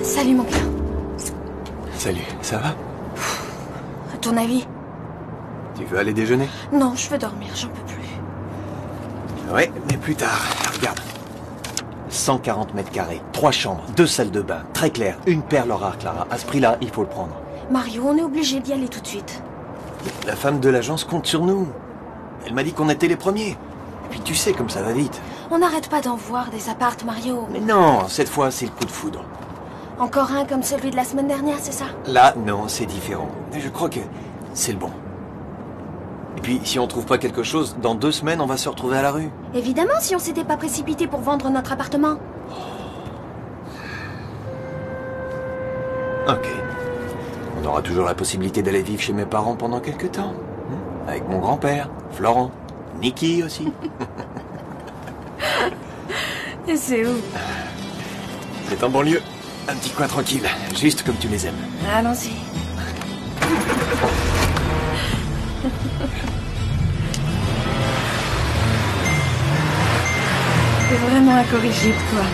Salut mon gars. Salut, ça va? À ton avis? Tu veux aller déjeuner? Non, je veux dormir, j'en peux plus. Ouais, mais plus tard. Regarde. 140 mètres carrés, 3 chambres, 2 salles de bain, très clair, une perle rare, Clara. À ce prix-là, il faut le prendre. Mario, on est obligé d'y aller tout de suite. La femme de l'agence compte sur nous. Elle m'a dit qu'on était les premiers. Et puis tu sais comme ça va vite. On n'arrête pas d'en voir des appartes, Mario. Mais non, cette fois, c'est le coup de foudre. Encore un comme celui de la semaine dernière, c'est ça? Là, non, c'est différent. Mais je crois que c'est le bon. Et puis, si on trouve pas quelque chose, dans 2 semaines, on va se retrouver à la rue. Évidemment, si on s'était pas précipité pour vendre notre appartement. Ok. On aura toujours la possibilité d'aller vivre chez mes parents pendant quelques temps. Avec mon grand-père, Florent, Niki aussi. Et c'est où? C'est en banlieue. Un petit coin tranquille, juste comme tu les aimes. Allons-y. T'es vraiment incorrigible, toi.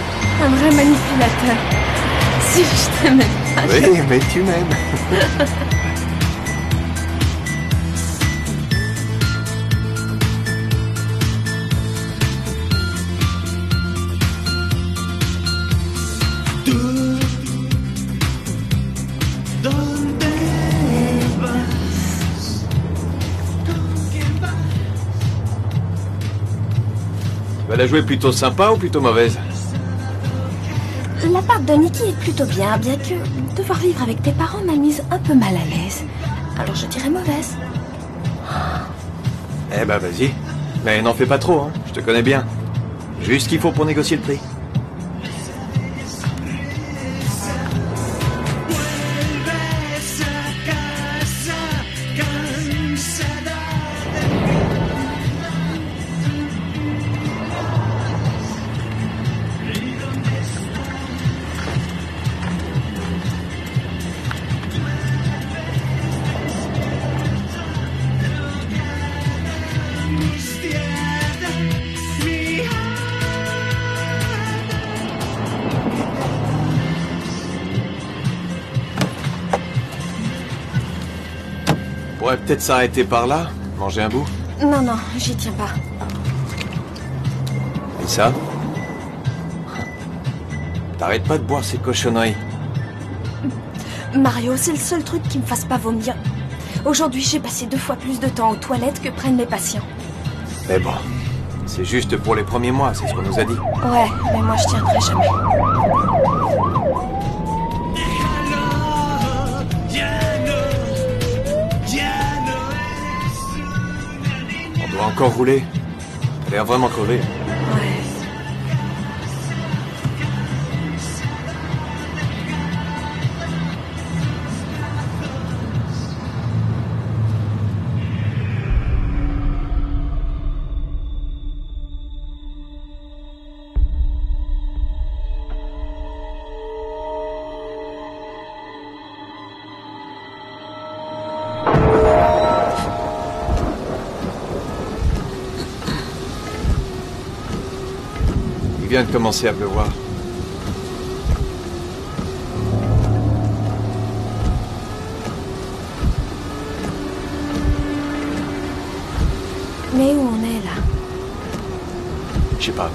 Un vrai manipulateur. Si je t'aimais pas... Oui, mais tu m'aimes. Tu vas la jouer plutôt sympa ou plutôt mauvaise? L'appart de Niki est plutôt bien que devoir vivre avec tes parents m'a mise un peu mal à l'aise. Alors je dirais mauvaise. Eh ben vas-y. Mais n'en fais pas trop, hein. Je te connais bien. Juste ce qu'il faut pour négocier le prix. pourrait peut-être s'arrêter par là, manger un bout. Non, non, j'y tiens pas. Et ça? T'arrêtes pas de boire ces cochonneries. Mario, c'est le seul truc qui me fasse pas vomir. Aujourd'hui, j'ai passé 2 fois plus de temps aux toilettes que prennent mes patients. Mais bon, c'est juste pour les premiers mois, c'est ce qu'on nous a dit. Ouais, mais moi, je tiendrai jamais. On doit encore rouler. T'as l'air vraiment crevé. Ouais. Il vient de commencer à pleuvoir. Mais où on est, là? Je sais pas.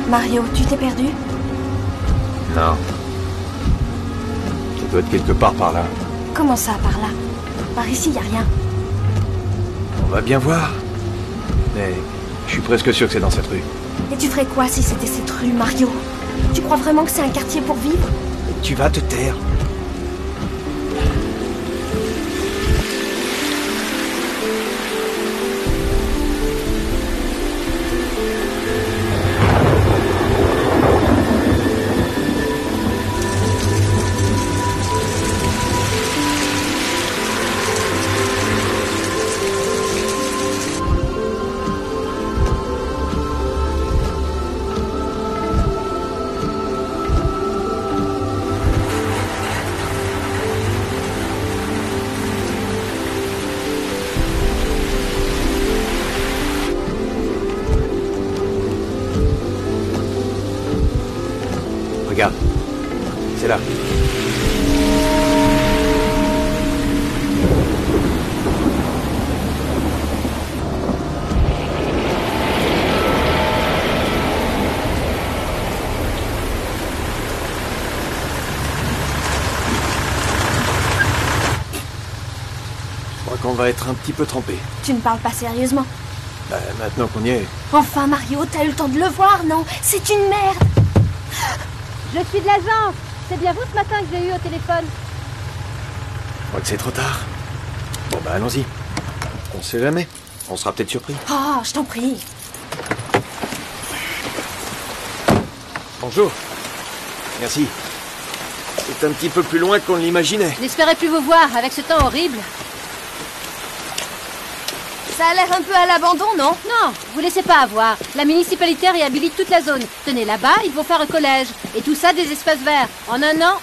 Mario, tu t'es perdu? Non. Ça doit être quelque part par là. Comment ça, par là? Par ici, y a rien. On va bien voir. Mais je suis presque sûr que c'est dans cette rue. Et tu ferais quoi si c'était cette rue, Mario? Tu crois vraiment que c'est un quartier pour vivre? Tu vas te taire. Regarde, c'est là. Je crois qu'on va être un petit peu trempé. Tu ne parles pas sérieusement. Bah, maintenant qu'on y est. Enfin, Mario, t'as eu le temps de le voir, non? C'est une merde! Je suis de l'agence. C'est bien vous ce matin que j'ai eu au téléphone. Je crois que c'est trop tard. Bon bah allons-y. On sait jamais. On sera peut-être surpris. Oh, je t'en prie. Bonjour. Merci. C'est un petit peu plus loin qu'on l'imaginait. Je n'espérais plus vous voir avec ce temps horrible. Ça a l'air un peu à l'abandon, non? Non, vous laissez pas avoir. La municipalité réhabilite toute la zone. Tenez, là-bas, ils vont faire un collège. Et tout ça des espaces verts. En un an,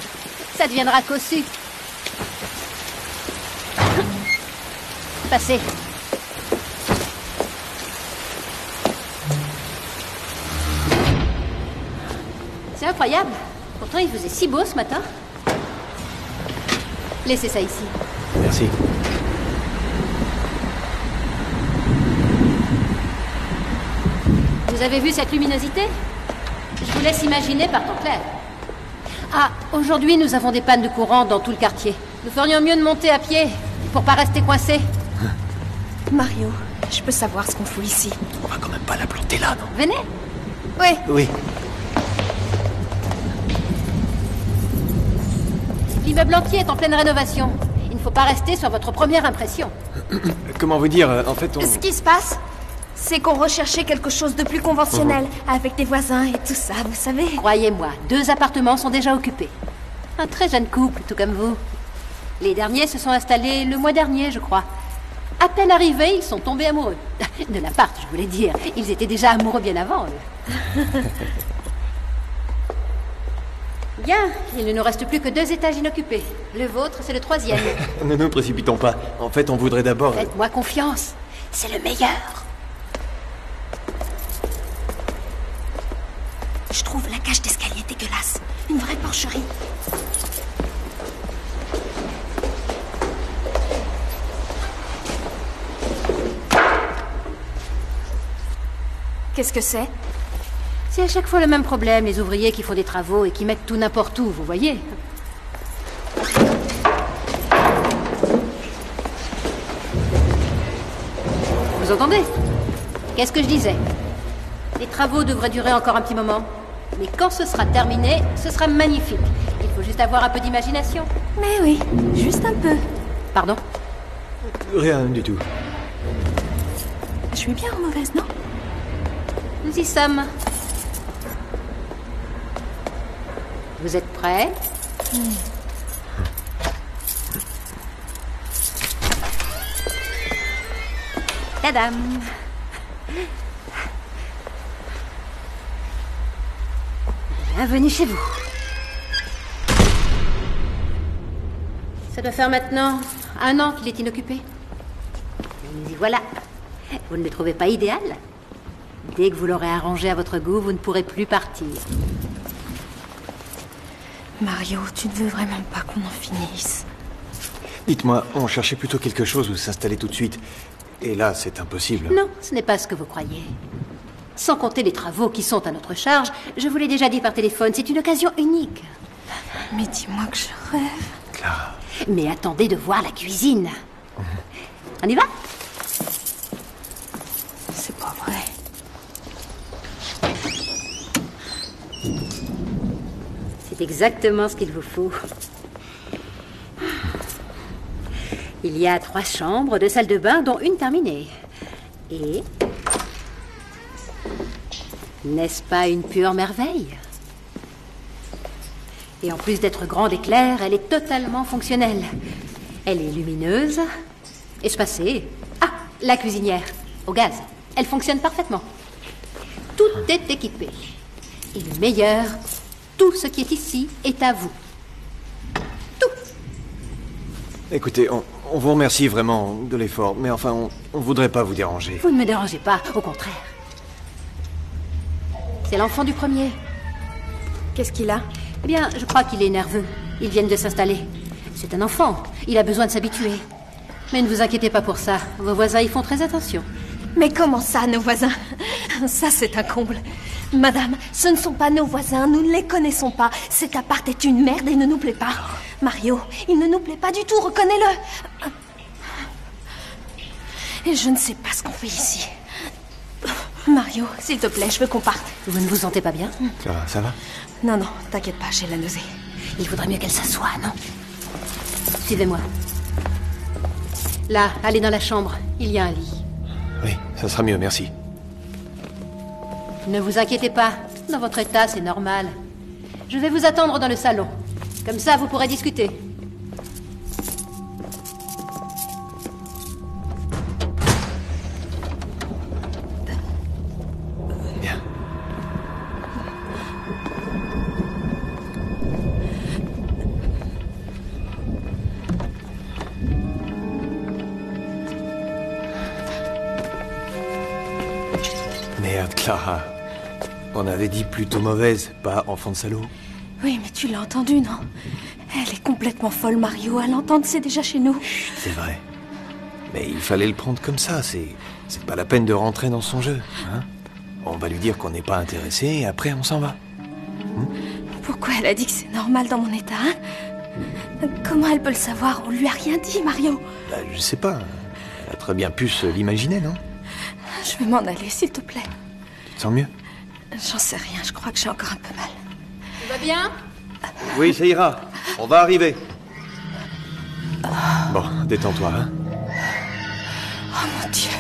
ça deviendra cossu. Passez. C'est incroyable. Pourtant, il faisait si beau ce matin. Laissez ça ici. Merci. Vous avez vu cette luminosité? Je vous laisse imaginer par temps clair. Ah, aujourd'hui, nous avons des pannes de courant dans tout le quartier. Nous ferions mieux de monter à pied pour pas rester coincés. Mario, je peux savoir ce qu'on fout ici. On va quand même pas la planter là, non? Venez. Oui. Oui. L'immeuble entier est en pleine rénovation. Il ne faut pas rester sur votre première impression. Comment vous dire? En fait, on... Ce qui se passe, c'est qu'on recherchait quelque chose de plus conventionnel, avec des voisins et tout ça, vous savez. Croyez-moi, 2 appartements sont déjà occupés. Un très jeune couple, tout comme vous. Les derniers se sont installés le mois dernier, je crois. À peine arrivés, ils sont tombés amoureux. De l'appart, je voulais dire. Ils étaient déjà amoureux bien avant, eux. Bien, il ne nous reste plus que 2 étages inoccupés. Le vôtre, c'est le 3e. Ne nous précipitons pas. En fait, on voudrait d'abord... Faites-moi confiance. C'est le meilleur. Je trouve la cage d'escalier dégueulasse. Une vraie porcherie. Qu'est-ce que c'est? C'est à chaque fois le même problème, les ouvriers qui font des travaux et qui mettent tout n'importe où, vous voyez. Vous entendez? Qu'est-ce que je disais? Les travaux devraient durer encore un petit moment. Mais quand ce sera terminé, ce sera magnifique. Il faut juste avoir un peu d'imagination. Mais oui, juste un peu. Pardon? Rien du tout. Je suis bien en mauvaise, non? Nous y sommes. Vous êtes prêts? Tadam! Bienvenue chez vous. Ça doit faire maintenant 1 an qu'il est inoccupé. Mais y voilà. Vous ne le trouvez pas idéal? Dès que vous l'aurez arrangé à votre goût, vous ne pourrez plus partir. Mario, tu ne veux vraiment pas qu'on en finisse? Dites-moi, on cherchait plutôt quelque chose où s'installer tout de suite. Et là, c'est impossible. Non, ce n'est pas ce que vous croyez. Sans compter les travaux qui sont à notre charge, je vous l'ai déjà dit par téléphone, c'est une occasion unique. Mais dis-moi que je rêve. Clara. Mais attendez de voir la cuisine. On y va? C'est pas vrai. C'est exactement ce qu'il vous faut. Il y a 3 chambres, 2 salles de bain, dont une terminée. Et... n'est-ce pas une pure merveille? Et en plus d'être grande et claire, elle est totalement fonctionnelle. Elle est lumineuse, espacée. Ah, la cuisinière, au gaz. Elle fonctionne parfaitement. Tout est équipé. Et le meilleur, tout ce qui est ici est à vous. Tout. Écoutez, on vous remercie vraiment de l'effort, mais enfin, on voudrait pas vous déranger. Vous ne me dérangez pas, au contraire. C'est l'enfant du premier. Qu'est-ce qu'il a? Eh bien, je crois qu'il est nerveux. Ils viennent de s'installer. C'est un enfant. Il a besoin de s'habituer. Mais ne vous inquiétez pas pour ça. Vos voisins y font très attention. Mais comment ça, nos voisins? Ça, c'est un comble. Madame, ce ne sont pas nos voisins, nous ne les connaissons pas. Cet appart est une merde et ne nous plaît pas. Mario, il ne nous plaît pas du tout, reconnais-le. Et je ne sais pas ce qu'on fait ici. Mario, s'il te plaît, je veux qu'on parte. Vous ne vous sentez pas bien? Clara, ça va? Non, non, t'inquiète pas, j'ai la nausée. Il vaudrait mieux qu'elle s'assoie, non? Suivez-moi. Là, allez dans la chambre. Il y a un lit. Oui, ça sera mieux, merci. Ne vous inquiétez pas. Dans votre état, c'est normal. Je vais vous attendre dans le salon. Comme ça, vous pourrez discuter. Bien. Merde, Clara. On avait dit plutôt mauvaise, pas enfant de salaud. Oui, mais tu l'as entendu, non? Elle est complètement folle, Mario. À l'entendre, c'est déjà chez nous. C'est vrai. Mais il fallait le prendre comme ça, c'est pas la peine de rentrer dans son jeu, hein. On va lui dire qu'on n'est pas intéressé et après on s'en va. Pourquoi elle a dit que c'est normal dans mon état, hein? Comment elle peut le savoir? On lui a rien dit, Mario. Bah, je sais pas. Elle a très bien pu se l'imaginer, non? Je vais m'en aller, s'il te plaît. Tu te sens mieux? J'en sais rien, je crois que j'ai encore un peu mal. Tout va bien? Oui, ça ira. On va arriver. Bon, détends-toi, hein. Oh mon Dieu.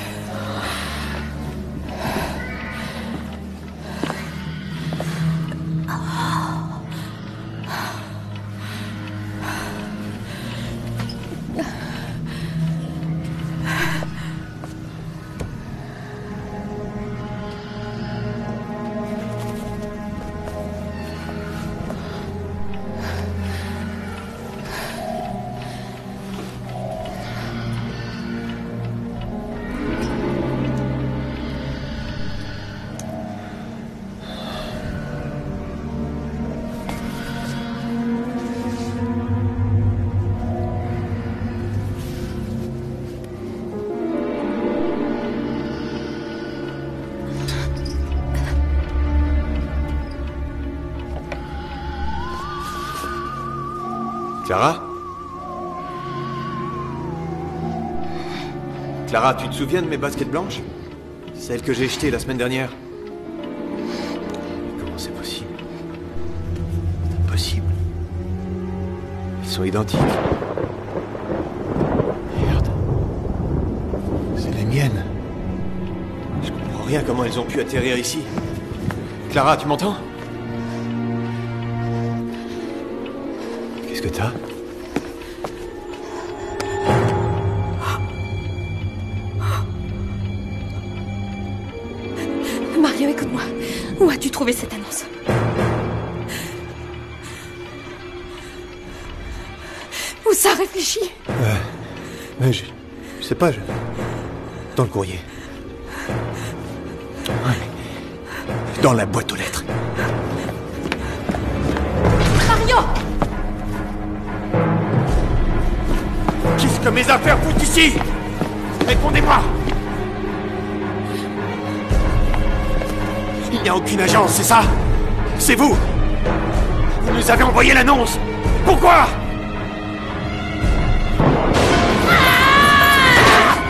Clara? Clara, tu te souviens de mes baskets blanches? Celles que j'ai jetées la semaine dernière? Comment c'est possible? C'est impossible. Elles sont identiques. Merde. C'est les miennes. Je comprends rien comment elles ont pu atterrir ici. Clara, tu m'entends? Qu'est-ce que t'as? Mario, écoute-moi. Où as-tu trouvé cette annonce? Où ça réfléchit? Je sais pas, dans le courrier. Ouais. Dans la boîte aux lettres. Mario! Qu'est-ce que mes affaires foutent ici? Répondez-moi! Il n'y a aucune agence, c'est ça? C'est vous! Vous nous avez envoyé l'annonce! Pourquoi?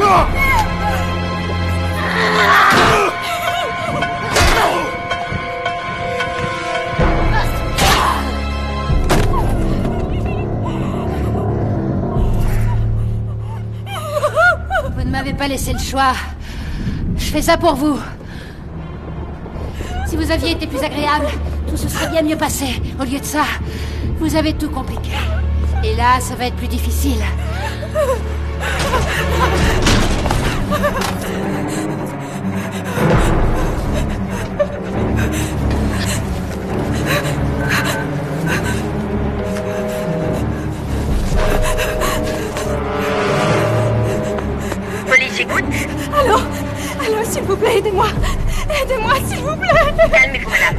Ah! Vous ne m'avez pas laissé le choix. Je fais ça pour vous. Si vous aviez été plus agréable, tout se serait bien mieux passé. Au lieu de ça, vous avez tout compliqué. Et là, ça va être plus difficile. Police, j'écoute. Allô? Allô, s'il vous plaît, aidez-moi. Aidez-moi, s'il vous plaît. Calmez-vous, madame.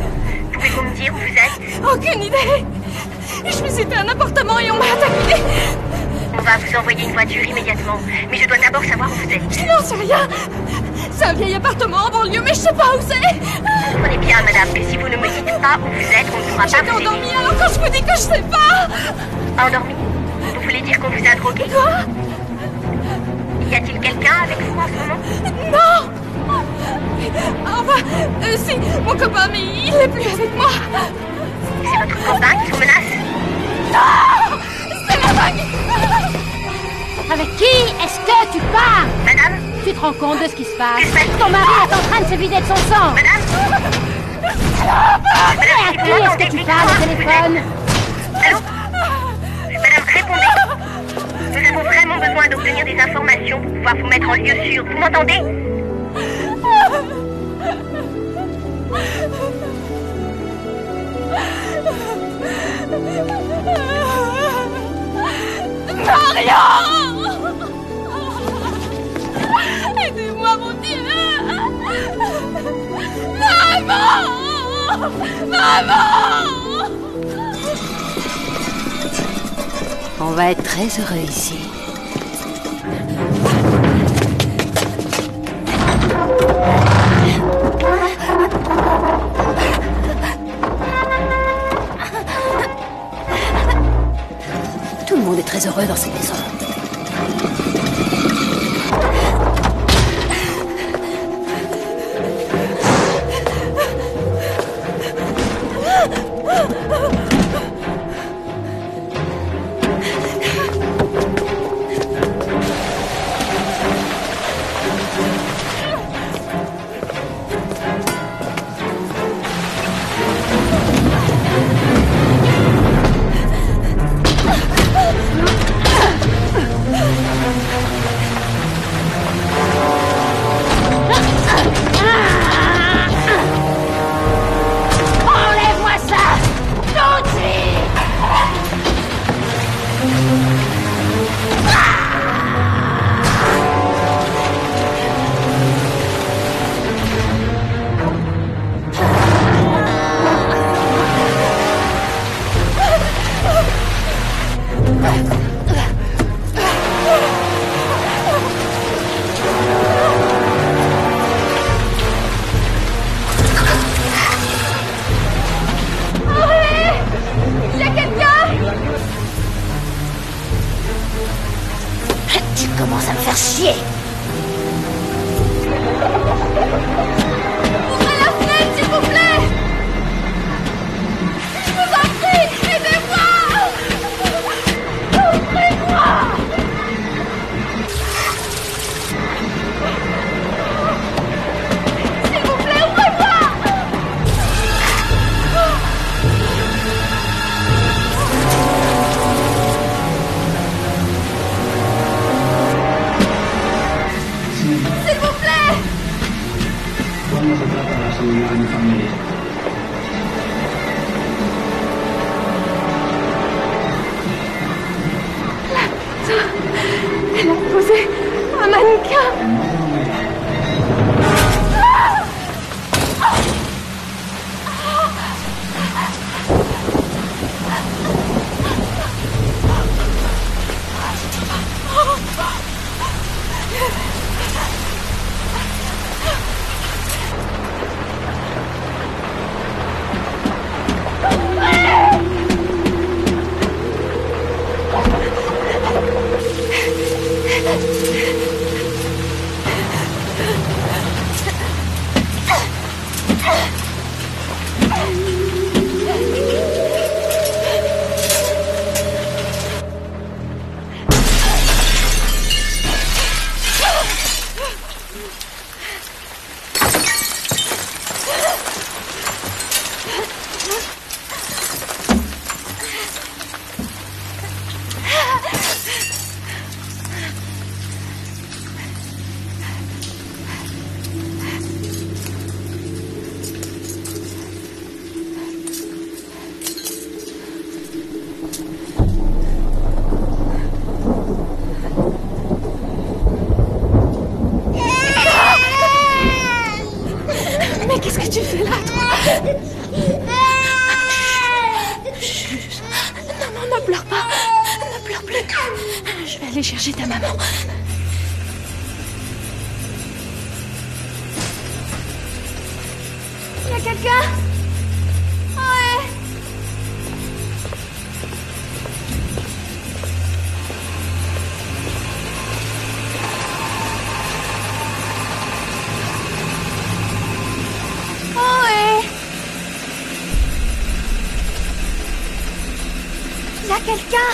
Pouvez-vous me dire où vous êtes? Aucune idée. Je me suis fait un appartement et on m'a attaqué. On va vous envoyer une voiture immédiatement. Mais je dois d'abord savoir où vous êtes. Je n'en sais rien. C'est un vieil appartement en banlieue, mais je sais pas où c'est. Comprenez bien, madame, que si vous ne me dites pas où vous êtes, on ne pourra pas J'étais vous aider. endormie, alors quand je vous dis que je sais pas. Endormi? Vous voulez dire qu'on vous a drogué? Quoi? Y a-t-il quelqu'un avec vous en ce moment? Non. Enfin, si, mon copain, mais il n'est plus avec moi. C'est votre copain qui vous menace? Non. C'est la vague. Avec qui est-ce que tu pars? Madame? Tu te rends compte de ce qui se passe? Que se passe-t-il? Ton mari est en train de se vider de son sang. Madame? Et à qui est-ce que tu parles au téléphone? Allô? Madame, répondez. Nous avons vraiment besoin d'obtenir des informations pour pouvoir vous mettre en lieu sûr. Vous m'entendez? Mario! Aidez-moi, mon Dieu! Maman! Maman! On va être très heureux ici. Tout le monde est très heureux dans cette maison. Elle a posé un mannequin. Chercher ta maman. Il y a quelqu'un? Ouais. Ouais. Il y a quelqu'un?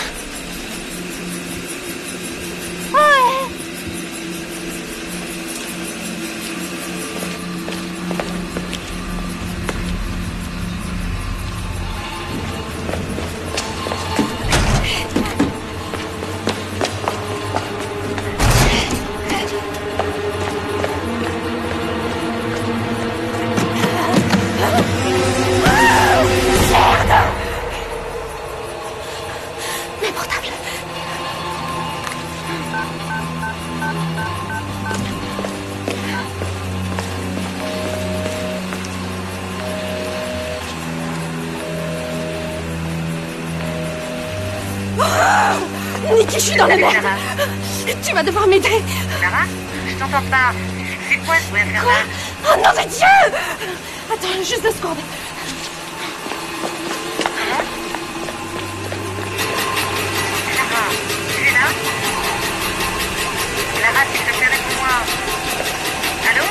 Nikki, je suis dans la merde. Tu vas devoir m'aider. Clara, je t'entends pas. C'est quoi ce bruit infernal? Oh nom de Dieu! Attends, juste 2 secondes. Clara, tu es là? Clara, s'il te plaît, réponds-moi. Allô?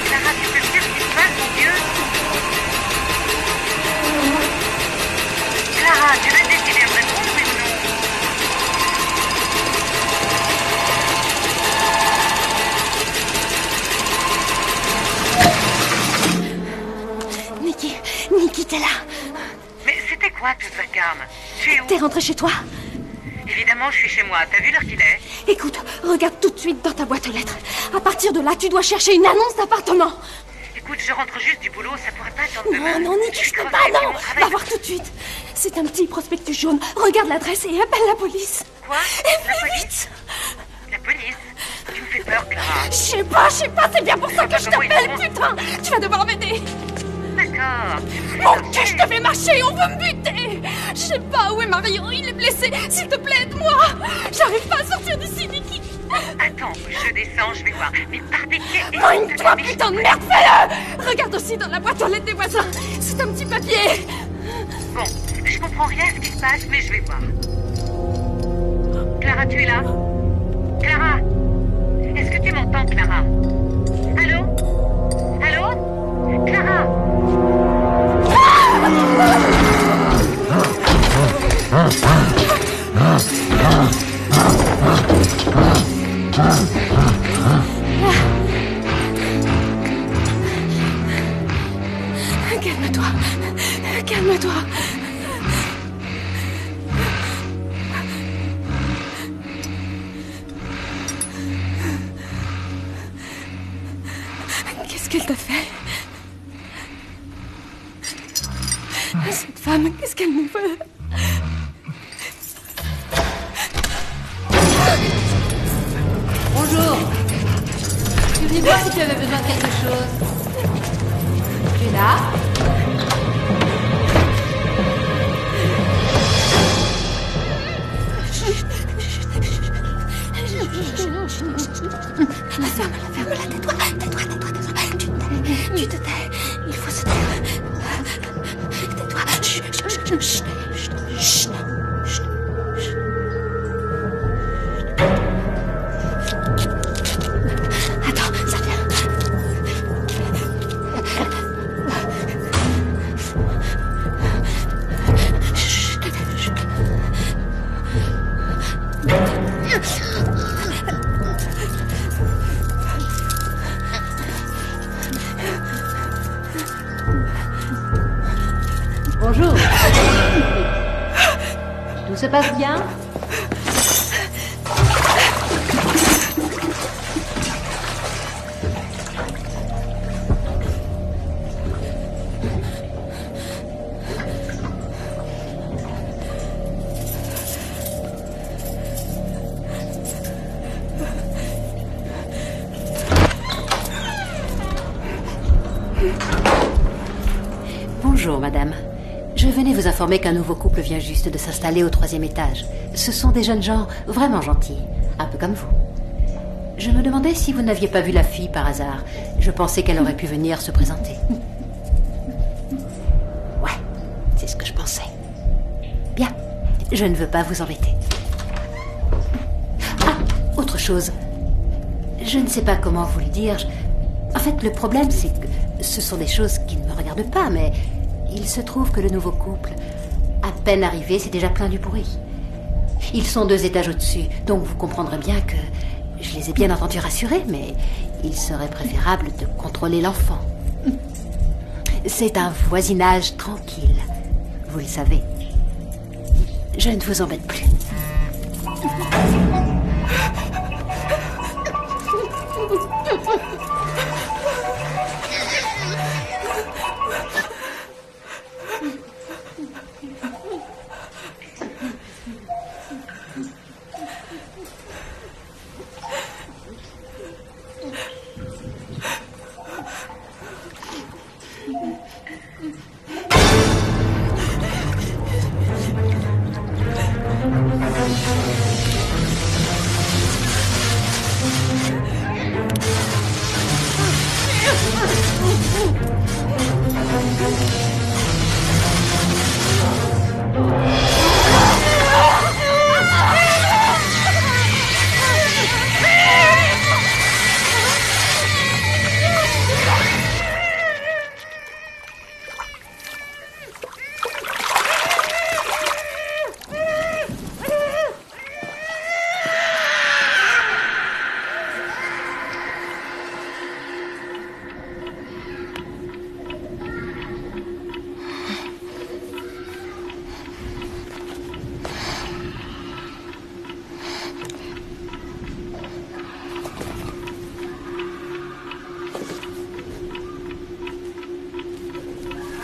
Clara, tu peux me dire ce qui se passe, mon Dieu? Clara, tu vas décider de me répondre, oui ou non? Nikki, t'es là. Mais c'était quoi tout ce vacarme? Tu es où? T'es rentrée chez toi? Évidemment, je suis chez moi. T'as vu l'heure qu'il est? Écoute, regarde tout de suite dans ta boîte aux lettres. À partir de là, tu dois chercher une annonce d'appartement. Écoute, je rentre juste du boulot, ça pourrait pas attendre demain. Non, Nikki, je peux pas, non. Va voir tout de suite. C'est un petit prospectus jaune. Regarde l'adresse et appelle la police. Quoi? La police? La police? Tu me fais peur, Clara. Je sais pas, c'est bien pour ça que je t'appelle, putain. Tu vas devoir m'aider. D'accord. Mon Dieu, je te fais marcher, on veut me buter. Je sais pas où est Mario, il est blessé. S'il te plaît, aide-moi. J'arrive pas à sortir d'ici, Nikki. Attends, je descends, je vais voir. Mais par pitié, Mine-toi, putain de merde, fais-le. Regarde aussi dans la boîte aux lettres des voisins. C'est un petit papier. Bon, je comprends rien à ce qui se passe, mais je vais voir. Clara, tu es là? Clara? Est-ce que tu m'entends, Clara? Allô? Allô? Clara? Calme-toi. Calme-toi. Qu'est-ce qu'elle t'a fait? Cette femme, qu'est-ce qu'elle nous veut? Bonjour. Je suis venue voir si tu avais besoin de quelque chose. Tu es là? Ferme-la, tais-toi. Tu te tais. Il faut se taire. Tais-toi. Chut. Attends, ça vient. Bonjour. Tout se passe bien? Bonjour, madame. Je venais vous informer qu'un nouveau couple vient juste de s'installer au 3e étage. Ce sont des jeunes gens vraiment gentils, un peu comme vous. Je me demandais si vous n'aviez pas vu la fille par hasard. Je pensais qu'elle aurait pu venir se présenter. Ouais, c'est ce que je pensais. Bien, je ne veux pas vous embêter. Ah, autre chose. Je ne sais pas comment vous le dire. En fait, le problème, c'est que ce sont des choses qui ne me regardent pas, mais il se trouve que le nouveau couple, à peine arrivé, c'est déjà plein du bruit. Ils sont 2 étages au-dessus, donc vous comprendrez bien que je les ai bien entendus rassurés, mais il serait préférable de contrôler l'enfant. C'est un voisinage tranquille, vous le savez. Je ne vous embête plus.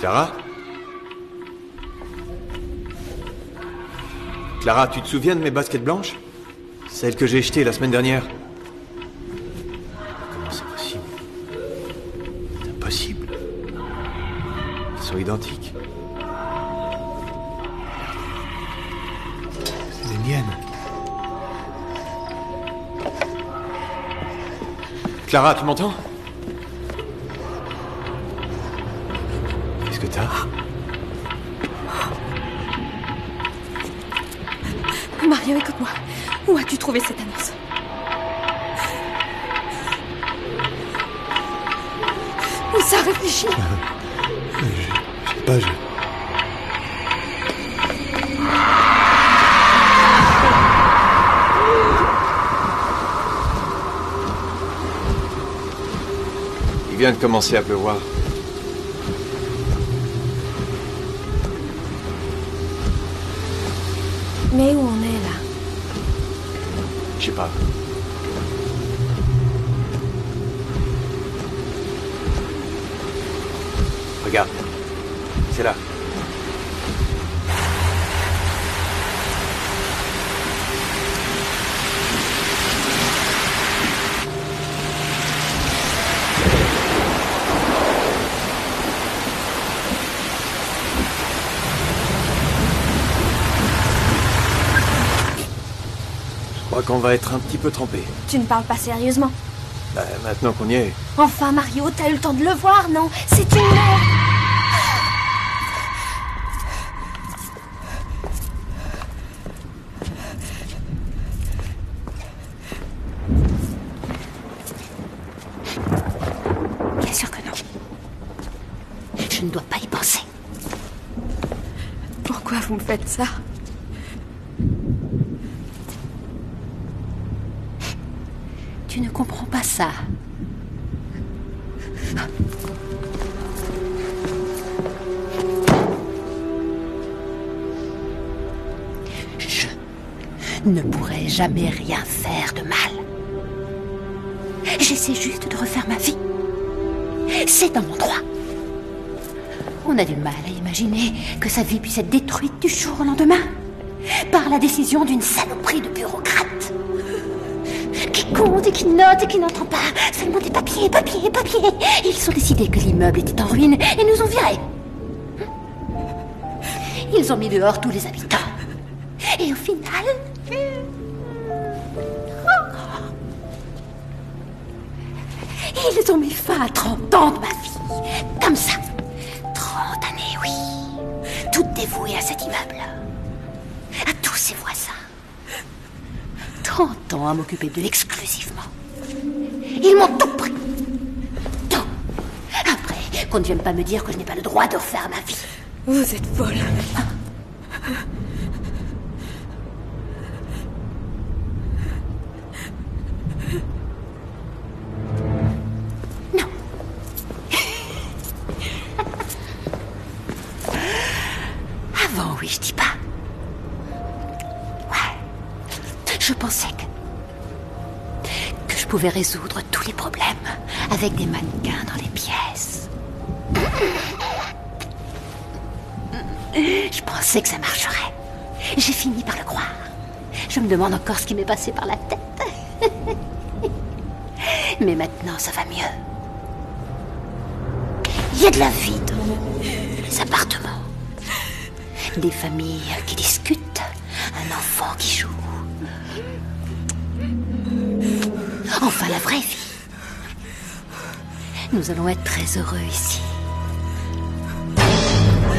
Clara? Clara, tu te souviens de mes baskets blanches? Celles que j'ai jetées la semaine dernière? Comment c'est possible? C'est impossible. Elles sont identiques. C'est les miennes. Clara, tu m'entends? Qu'est-ce que t'as? Mario, écoute-moi. Où as-tu trouvé cette annonce? Où ça réfléchit? Je sais pas, Il vient de commencer à pleuvoir. Mais où on est là? Je sais pas. Regarde. C'est là. Je crois qu'on va être un petit peu trempé. Tu ne parles pas sérieusement. Bah, maintenant qu'on y est. Enfin, Mario, t'as eu le temps de le voir, non? C'est une merde. Bien sûr que non. Je ne dois pas y penser. Pourquoi vous me faites ça? Tu ne comprends pas ça. Je ne pourrai jamais rien faire de mal. J'essaie juste de refaire ma vie. C'est dans mon droit. On a du mal à imaginer que sa vie puisse être détruite du jour au lendemain par la décision d'une saloperie de bureaucrate qui compte et qui note et qui n'entend pas seulement des papiers. Ils ont décidé que l'immeuble était en ruine et nous ont virés. Ils ont mis dehors tous les habitants. Et au final... Ils ont mis fin à 30 ans de ma vie. Comme ça. 30 années, oui. Toutes dévouées à cet immeuble. À tous ses voisins. 30 ans à m'occuper d'eux exclusivement. Ils m'ont tout pris. Tout. Après, qu'on ne vienne pas me dire que je n'ai pas le droit de refaire ma vie. Vous êtes folle. Non. Avant, oui, je dis pas. Ouais. Je pensais que je pouvais résoudre tous les problèmes avec des mannequins dans les pièces. Je pensais que ça marcherait. J'ai fini par le croire. Je me demande encore ce qui m'est passé par la tête. Mais maintenant, ça va mieux. Il y a de la vie dans les appartements. Des familles qui discutent. Un enfant qui joue. Enfin, la vraie vie. Nous allons être très heureux ici.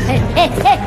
Hé, hé, hé!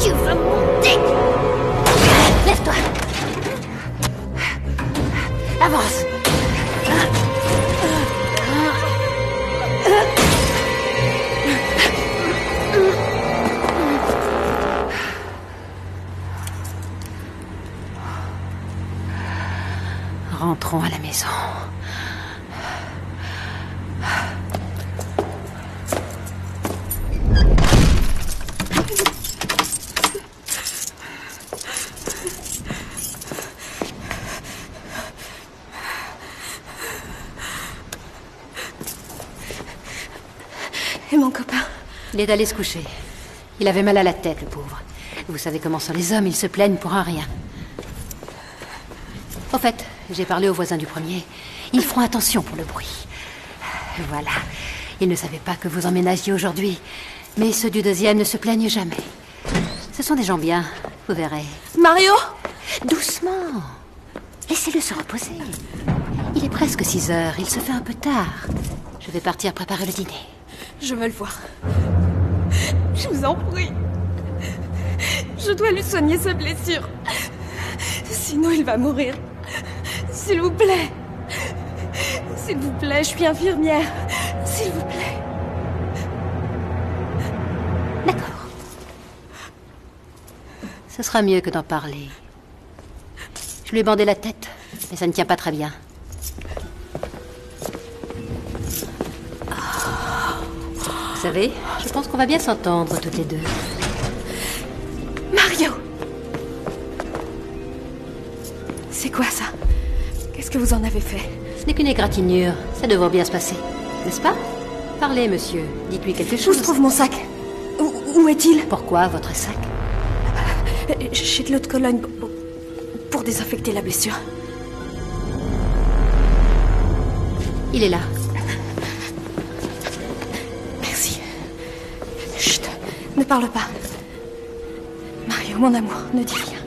Tu veux monter? Lève-toi. Avance. Rentrons à la maison. Et mon copain? Il est allé se coucher. Il avait mal à la tête, le pauvre. Vous savez comment sont les hommes, ils se plaignent pour un rien. Au fait, j'ai parlé aux voisins du premier. Ils feront attention pour le bruit. Voilà. Ils ne savaient pas que vous emménagiez aujourd'hui. Mais ceux du deuxième ne se plaignent jamais. Ce sont des gens bien, vous verrez. Mario? Doucement. Laissez-le se reposer. Il est presque 6 heures, il se fait un peu tard. Je vais partir préparer le dîner. Je veux le voir. Je vous en prie. Je dois lui soigner sa blessure. Sinon, il va mourir. S'il vous plaît. S'il vous plaît, je suis infirmière. S'il vous plaît. D'accord. Ce sera mieux que d'en parler. Je lui ai bandé la tête, mais ça ne tient pas très bien. Vous savez, je pense qu'on va bien s'entendre toutes les deux. Mario! C'est quoi ça? Qu'est-ce que vous en avez fait? Ce n'est qu'une égratignure, ça devrait bien se passer. N'est-ce pas? Parlez, monsieur. Dites-lui quelque Où chose. se trouve mon sac? Où est-il? Pourquoi votre sac? Chez de l'eau de Cologne pour désinfecter la blessure. Il est là. Merci. Chut, ne parle pas. Mario, mon amour, ne dis rien.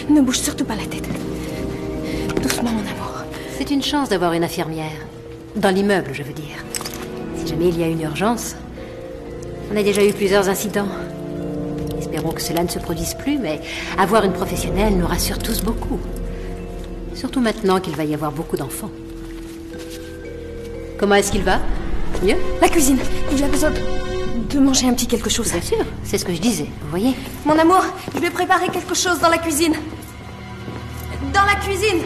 Ne bouge surtout pas la tête. Doucement, mon amour. C'est une chance d'avoir une infirmière. Dans l'immeuble, je veux dire. Si jamais il y a une urgence. On a déjà eu plusieurs incidents. Espérons que cela ne se produise plus, mais avoir une professionnelle nous rassure tous beaucoup. Surtout maintenant qu'il va y avoir beaucoup d'enfants. Comment est-ce qu'il va? Mieux? La cuisine. Il a besoin de manger un petit quelque chose. Bien sûr, c'est ce que je disais, vous voyez. Mon amour, je vais préparer quelque chose dans la cuisine. Dans la cuisine.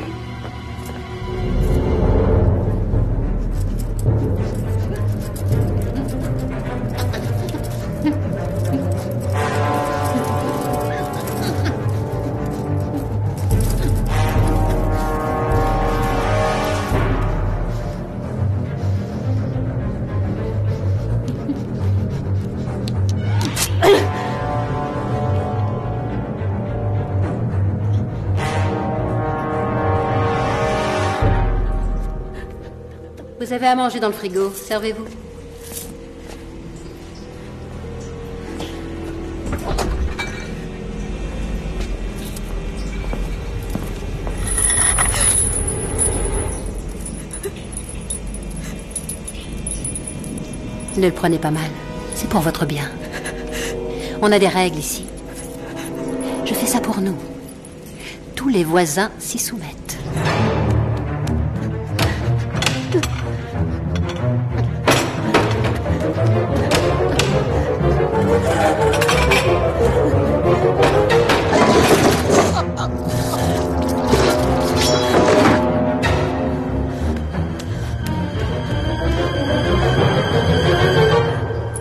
Vous avez à manger dans le frigo, servez-vous. Ne le prenez pas mal, c'est pour votre bien. On a des règles ici. Je fais ça pour nous. Tous les voisins s'y soumettent.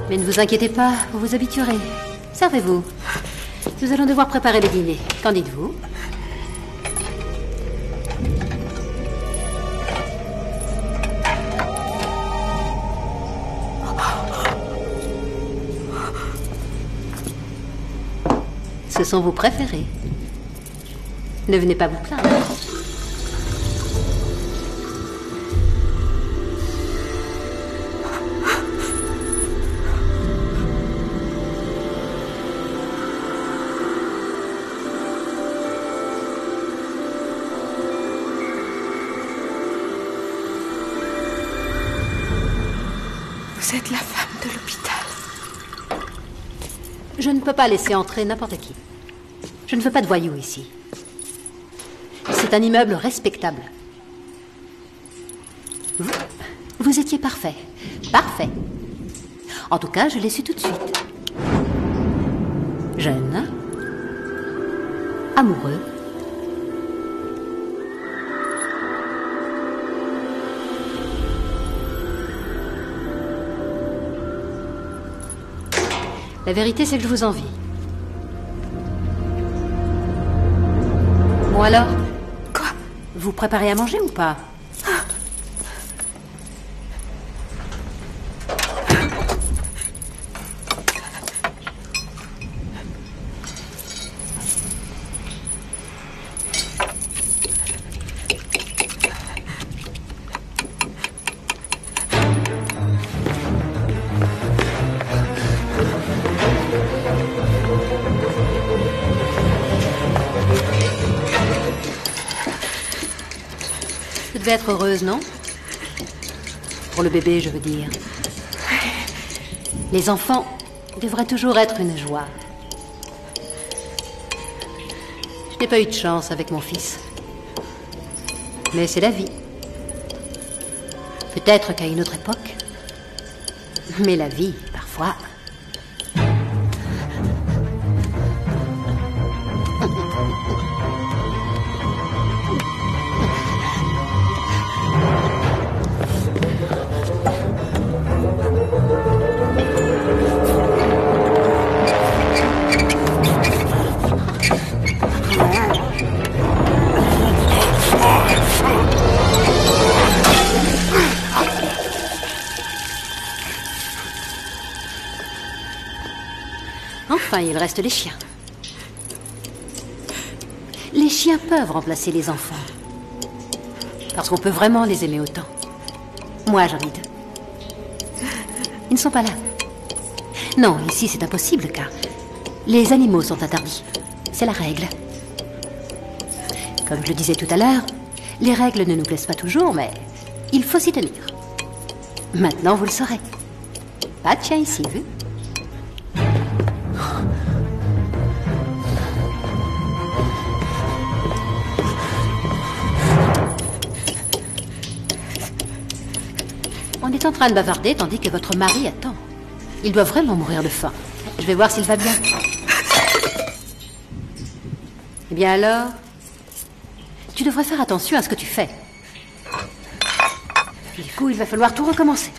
Mais ne vous inquiétez pas, vous vous habituerez. Servez-vous. Nous allons devoir préparer le dîner. Qu'en dites-vous? Ce sont vos préférés. Ne venez pas vous plaindre. Vous êtes la femme de l'hôpital. Je ne peux pas laisser entrer n'importe qui. Je ne veux pas de voyous ici. C'est un immeuble respectable. Vous étiez parfait. Parfait. En tout cas, je l'ai su tout de suite. Jeune. Amoureux. La vérité, c'est que je vous envie. Bon alors? Quoi? Vous préparez à manger ou pas? Vous devez être heureuse, non? Pour le bébé, je veux dire. Les enfants devraient toujours être une joie. Je n'ai pas eu de chance avec mon fils. Mais c'est la vie. Peut-être qu'à une autre époque. Mais la vie, parfois... Enfin, il reste les chiens. Les chiens peuvent remplacer les enfants. Parce qu'on peut vraiment les aimer autant. Moi, j'en ai 2. Ils ne sont pas là. Non, ici, c'est impossible, car les animaux sont interdits. C'est la règle. Comme je le disais tout à l'heure, les règles ne nous plaisent pas toujours, mais il faut s'y tenir. Maintenant, vous le saurez. Pas de chien ici, vu? On est en train de bavarder tandis que votre mari attend. Il doit vraiment mourir de faim. Je vais voir s'il va bien. Eh bien alors, tu devrais faire attention à ce que tu fais. Du coup, il va falloir tout recommencer.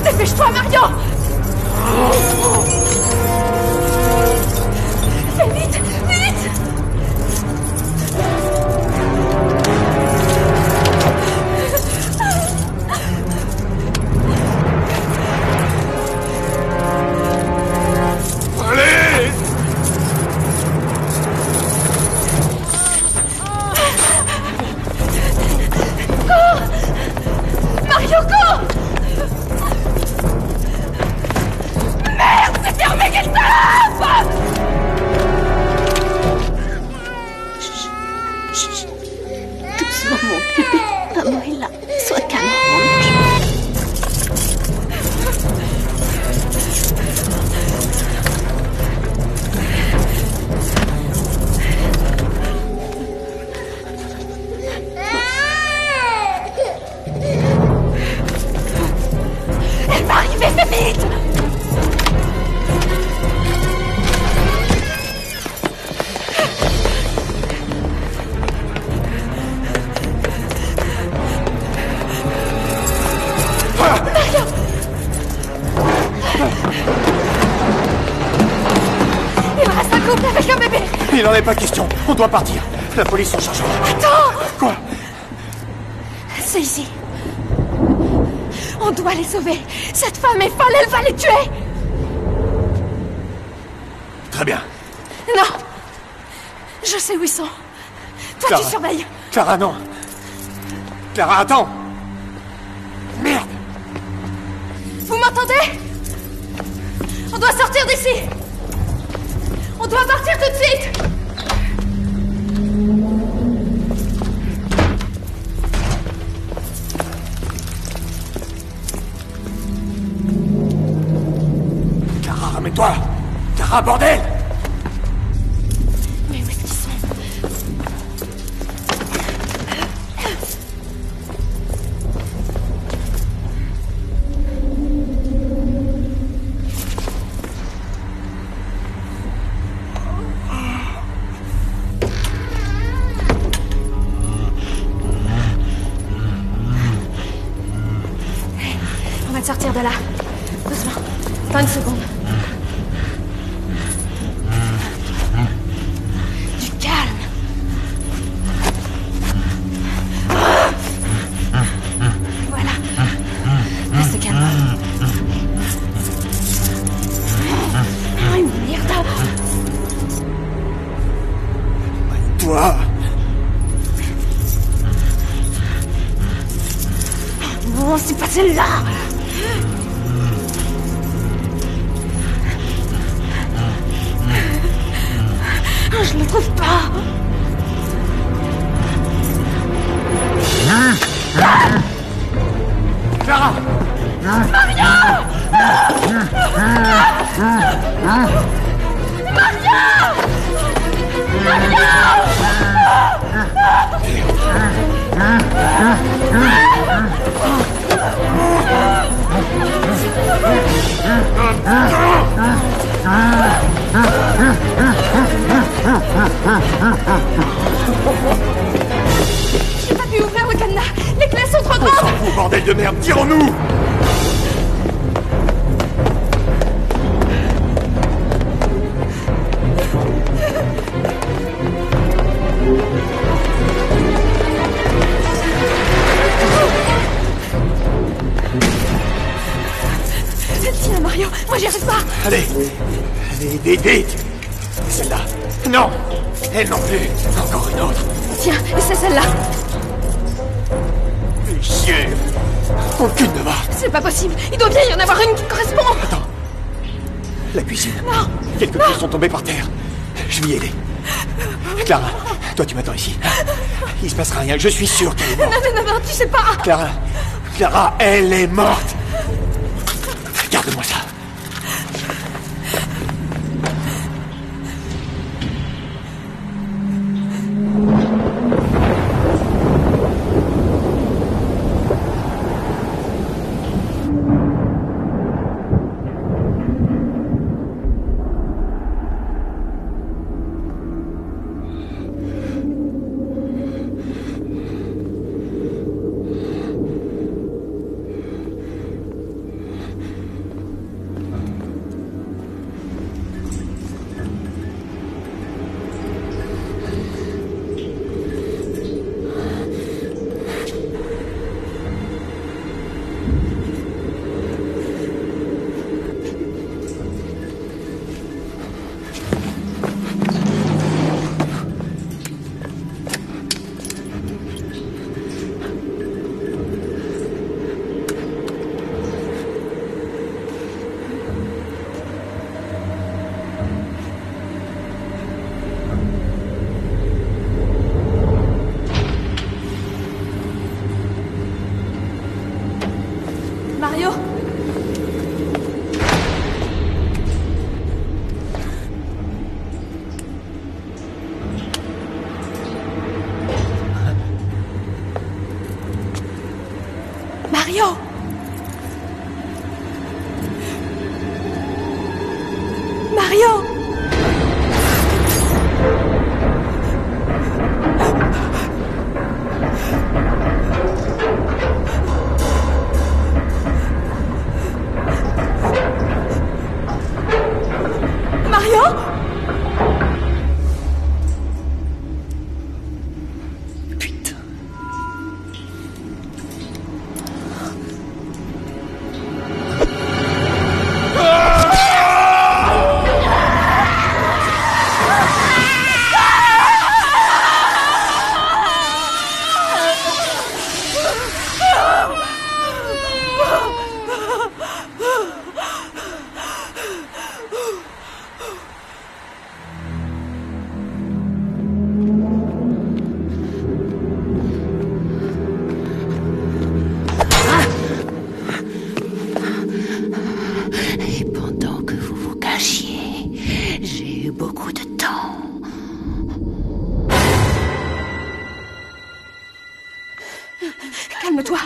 Dépêche-toi, Mario! Fais vite! Vite! Allez! Cours! Mario, cours! Merde, c'est fermé, quelle tape! Chut. Doucement, mon bébé. Maman est là. Sois calme, mon ange. Elle va arriver, fais vite! Il me reste un couple avec un bébé! Il n'en est pas question. On doit partir. La police s'en chargera. Attends! Quoi? C'est ici. On doit les sauver. Cette femme est folle, elle va les tuer! Très bien. Non! Je sais où ils sont. Toi, Clara. tu surveilles. Clara, non. Clara, attends. Merde. Vous m'entendez? On doit sortir d'ici. On doit partir tout de suite. Clara, ramène-toi. Clara, bordel. Mais où est-ce qu'ils sont? On va te sortir de là. Doucement. Dans une seconde. Du calme. Voilà. Reste calme. Oh, merde. Toi. Non, c'est pas celle-là. Je ne le trouve pas. Clara. J'ai pas pu ouvrir le cadenas. Les clés sont trop On s'en grandes. fout, bordel de merde. Tirons-nous. Tiens, Mario, moi j'y arrive pas. Allez. Allez, vite. Celle-là. Non. Elle non plus. Encore une autre. Tiens, et c'est celle-là. Fais chier. Aucune ne va. C'est pas possible. Il doit bien y en avoir une qui correspond. Attends. La cuisine. Non. Quelques pièces sont tombées par terre. Je vais y aider. Clara, toi tu m'attends ici. Il se passera rien, je suis sûr qu'elle est morte. Non, tu sais pas. Clara, elle est morte. Garde-moi ça. beaucoup de temps. Calme-toi.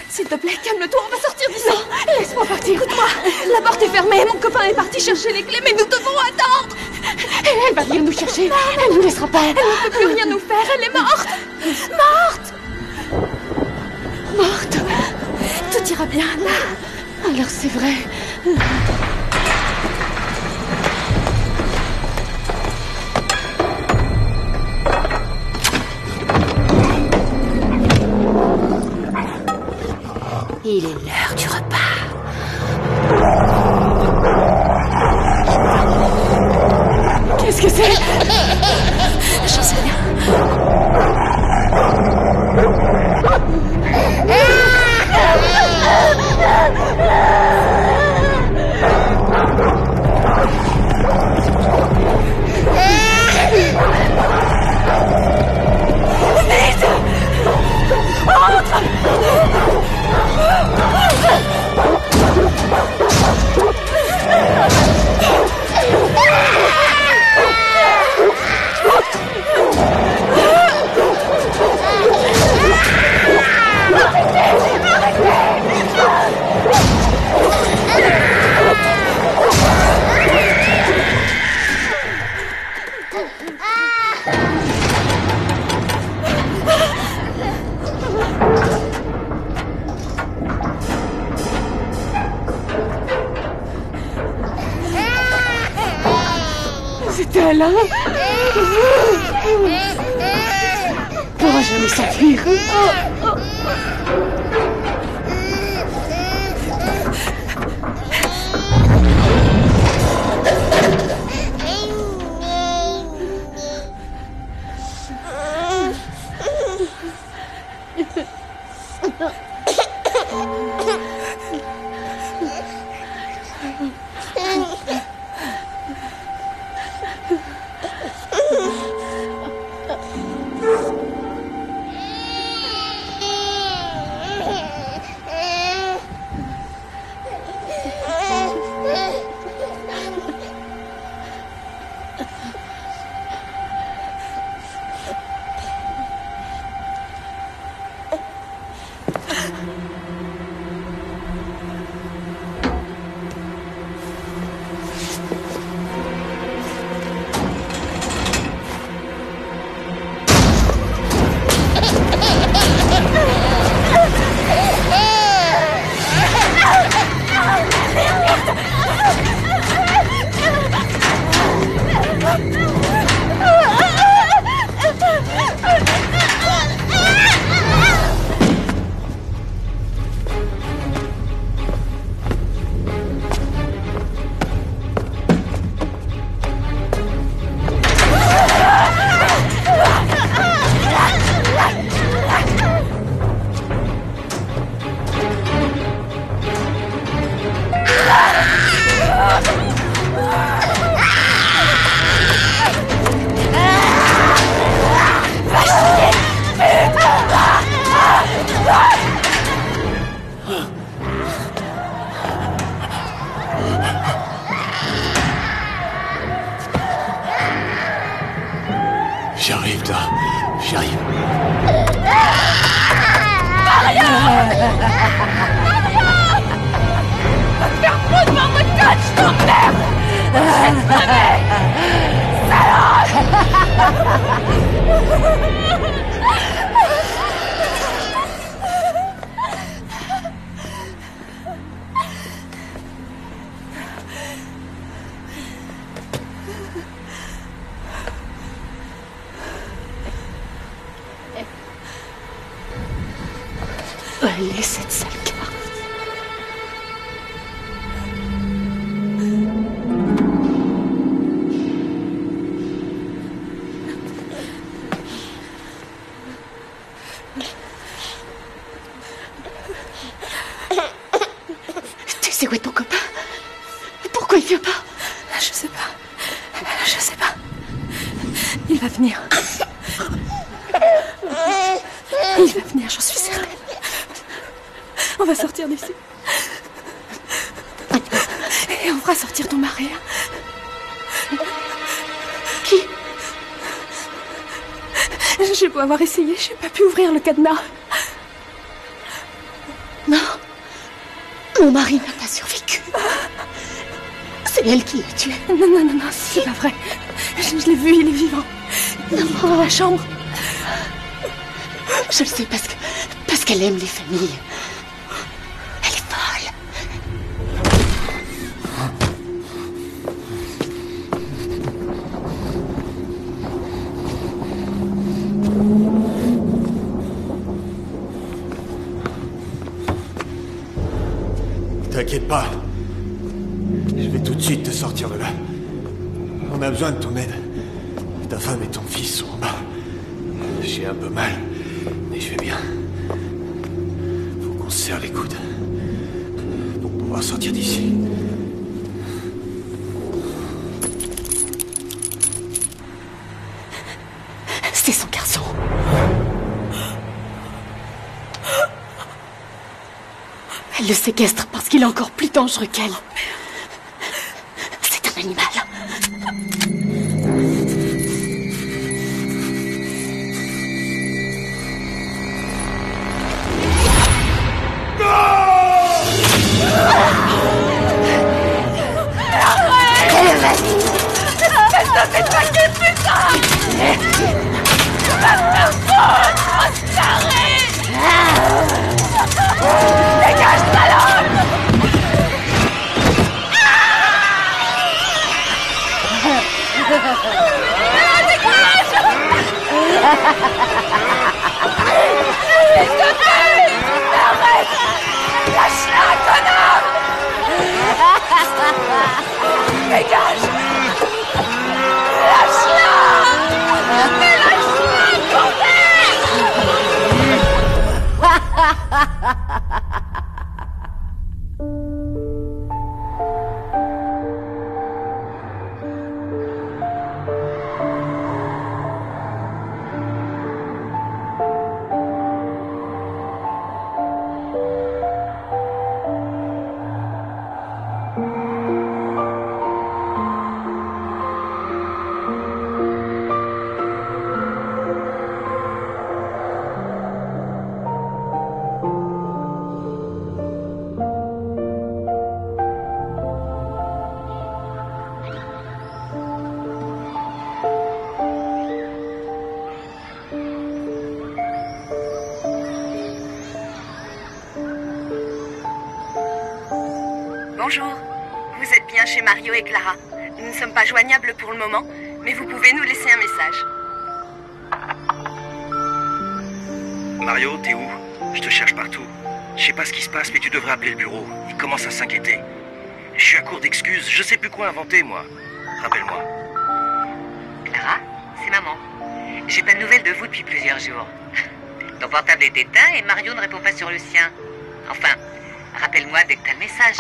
S'il te plaît, calme-toi. On va sortir d'ici. Non, laisse-moi partir. Écoute-moi. La porte est fermée. Mon copain est parti chercher les clés, mais nous devons attendre. Elle va venir nous chercher. Elle nous laissera pas. Elle ne peut plus rien nous faire. Elle est morte. Morte. Morte. Tout ira bien. Alors c'est vrai. Il est l'heure du repas. Qu'est-ce que c'est? J'en sais rien. C'était Alain. On pourra jamais s'enfuir. J'arrive, Da. J'arrive. Maria! Va te faire foutre devant votre coach, je t'emmerde! Je vais te crever! Allez, cette sale carte. Tu sais où est ton copain? Pourquoi il vient pas? Je sais pas. Je sais pas. Il va venir. Il va venir, j'en suis certaine. On va sortir d'ici. Et on fera sortir ton mari. J'ai beau avoir essayé, j'ai pas pu ouvrir le cadenas. Non. Mon mari n'a pas survécu. C'est elle qui l'a tué. Non, c'est pas vrai. Je l'ai vu, il est vivant. Il est dans la chambre. Je le sais parce qu'elle aime les familles. Elle est folle. T'inquiète pas. Je vais tout de suite te sortir de là. On a besoin de ton aide. Ta femme et ton fils sont en bas. J'ai un peu mal, mais je vais bien. Faut qu'on se serre les coudes pour pouvoir sortir d'ici. C'est son garçon. Elle le séquestre parce qu'il est encore plus dangereux qu'elle. C'est un animal. Bonjour, vous êtes bien chez Mario et Clara. Nous ne sommes pas joignables pour le moment, mais vous pouvez nous laisser un message. Mario, t'es où? Je te cherche partout. Je sais pas ce qui se passe, mais tu devrais appeler le bureau. Il commence à s'inquiéter. Je suis à court d'excuses, je sais plus quoi inventer, moi. Rappelle-moi. Clara, c'est maman. J'ai pas de nouvelles de vous depuis plusieurs jours. Ton portable est éteint et Mario ne répond pas sur le sien. Enfin, rappelle-moi dès que t'as le message.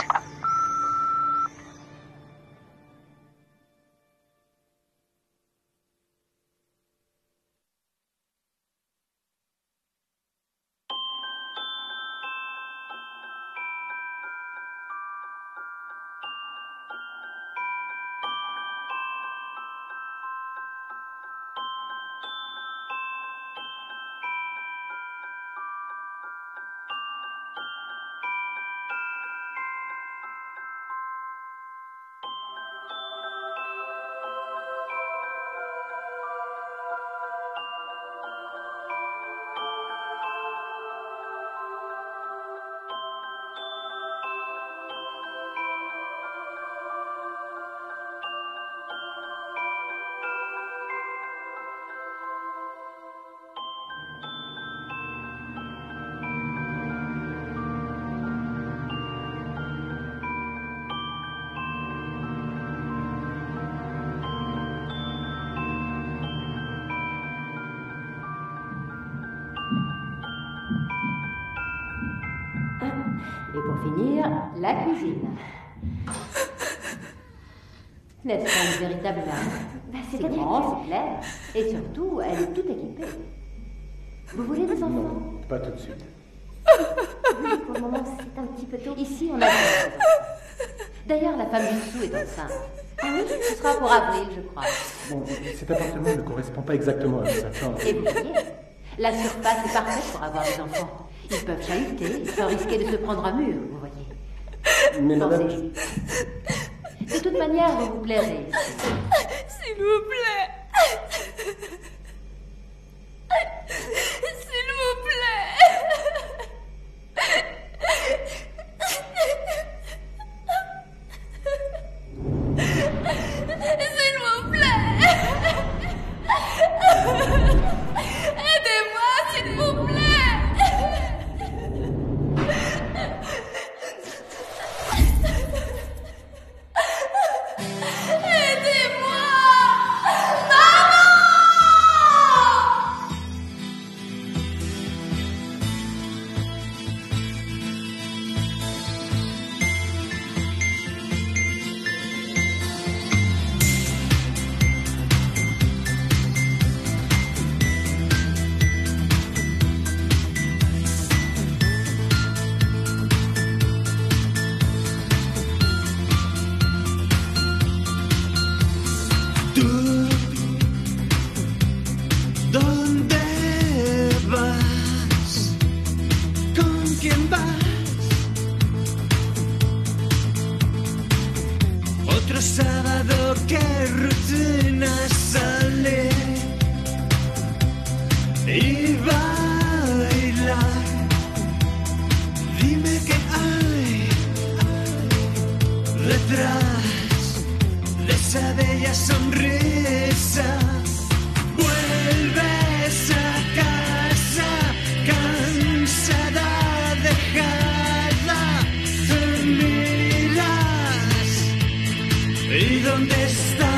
Et pour finir, la cuisine. N'est-ce pas une véritable arme? C'est grand, c'est clair, et surtout, elle est toute équipée. Vous voulez des enfants? Pas tout de suite. Oui, pour le moment, c'est un petit peu tôt. Ici, on a des enfants. D'ailleurs, la femme du dessous est enceinte. Ah oui, ce sera pour avril, je crois. Bon, cet appartement ne correspond pas exactement à sa forme. Et vous voyez, la surface est parfaite pour avoir des enfants. Ils peuvent chahuter, sans risquer de se prendre un mur, vous voyez. Mais madame... De toute manière, vous vous plairez. S'il vous plaît. S'il vous plaît. S'il vous plaît. Aidez-moi, s'il vous plaît. Aidez-moi. ¿Dónde vas? ¿Con quién vas? Otro sábado que rutina sale y bailar. Dime qué hay detrás de esa bella sonrisa. Vuelves a casa, cansada, dejada, te miras. ¿Y dónde estás?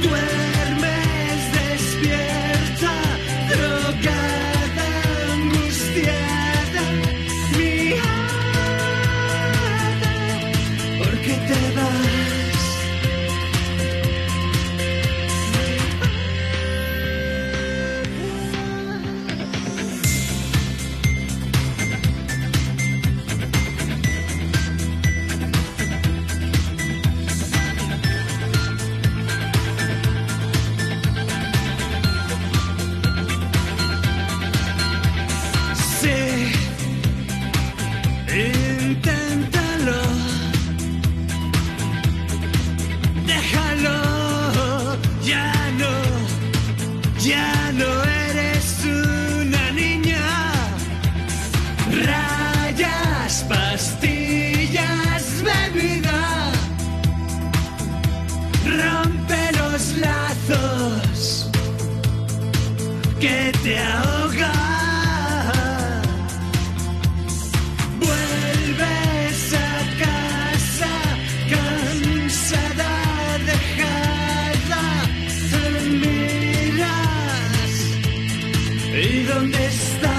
Duermes despierta, drogada, angustiada, mirada. ¿Por qué te vas? Inténtalo, déjalo, ya no eres una niña. Rayas, pastillas, bebida, rompe los lazos que te ahogan. Vuelves a casa, cansada, dejada, te miras. ¿Y dónde estás?